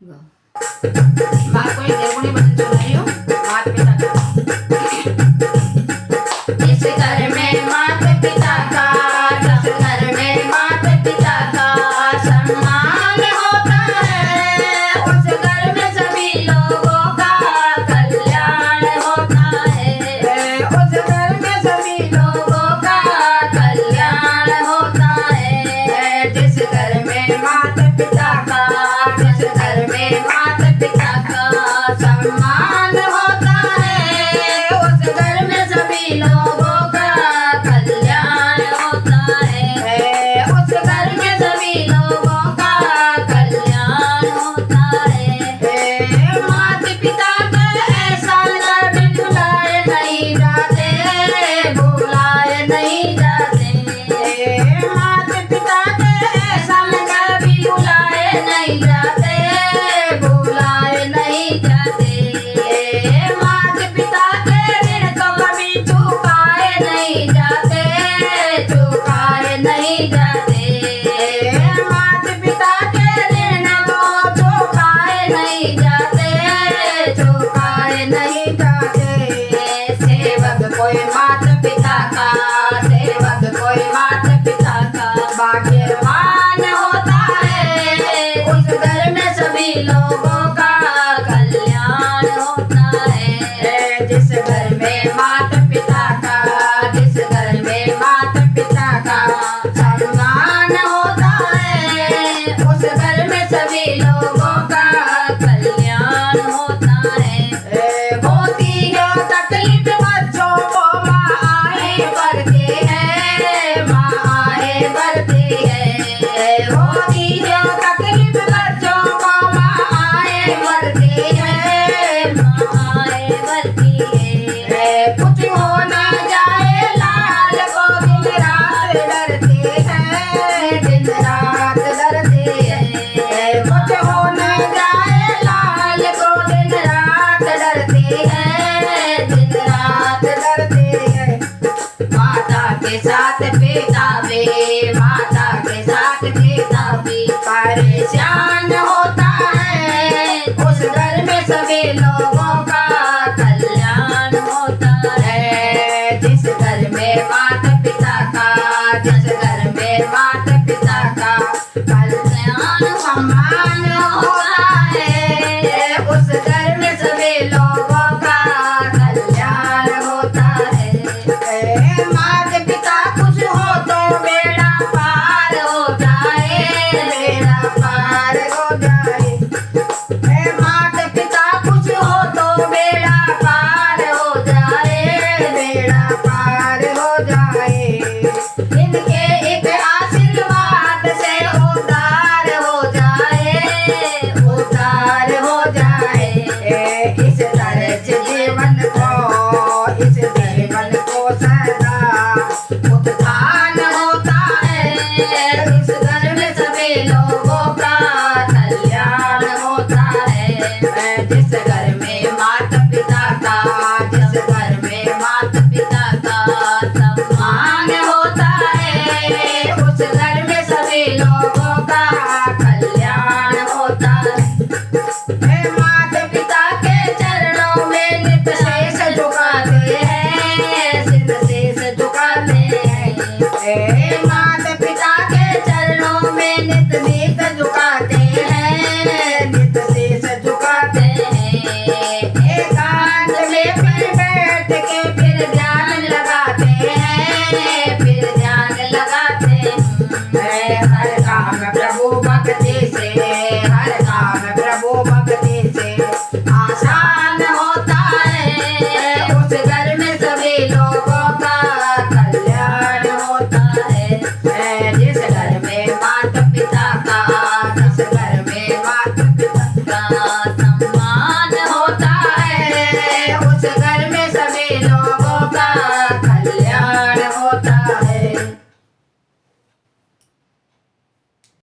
माँ को एक निर्गुणी भजन सुना रही हूँ माता पिता का। इस घर में माता पिता का, जिस घर में माता पिता का सम्मान होता है, उस घर में सभी लोगों का कल्याण होता है। उस घर में सभी लोगों का कल्याण होता है। जिस घर में माता पिता का, जिस घर में माता पिता का सम्मान होता है, उस घर में सभी लोगों का कल्याण होता है। उस घर में सभी लोगों का कल्याण होता है। माता पिता का ऐसा कभी भुलाए नहीं जाते, भुलाए नहीं जाते। माता पिता का ऐसा कभी भुलाए नहीं जाते, भुलाए नहीं जाते। माता पिता के ऋण को कभी चुकाए नहीं जाते, चुकाए नहीं जाते। माता पिता के ऋण को चुकाए नहीं जाते, चुकाए नहीं जाते। सेवक कोई माता पिता का, सेवक कोई माता पिता का भाग्यवान होता है। उस घर में सभी लोगों का कल्याण होता है। जिस घर में माता पिता का, जिस घर में माता पिता का सम्मान होता है, उस घर में सभी लोगों का कल्याण होता है। होती है तकलीफ बच्चों को, माँ आए बढ़ती है, माँ आए बढ़ती है। होती है तकलीफ बच्चों को, माँ आए बढ़ती है, माँ आए बढ़ती है। कुछ हो न जाए लाल को दिन रात डरती है, दिन रात डरती है। कुछ हो न जाए लाल को दिन रात डरती है, दिन रात डरती है। माता के साथ पिता भी, माता के साथ पिता भी परेशान होता है। उस घर में सभी लोगों का कल्याण होता है। जिस घर में माता पिता का, जिस घर में माता पिता का कल्याण सम्मान होता है, उस घर में सभी लोगों का कल्याण होता है। माता पिता खुश हो तो बेड़ा पार हो जाए, बेड़ा पार हो जाए। माता पिता खुश हो तो बेड़ा पार हो जाए, बेड़ा पार हो जाए। इनके एक आशीर्वाद से उद्धार हो जाए, उद्धार हो जाए। इस तरह से जीवन को, इस जीवन को सदा उत्थान होता है। इस घर में सभी लोगों का कल्याण होता है। जिस घर में माता पिता का, जिस घर में माता पिता का सम्मान होता है, उस घर में सभी लोगों का कल्याण होता है। माता पिता के चरणों में नित शीश झुकाते हैं, सिर शीश झुकाते हैं। माता पिता के चरणों में नित शीश झुकाते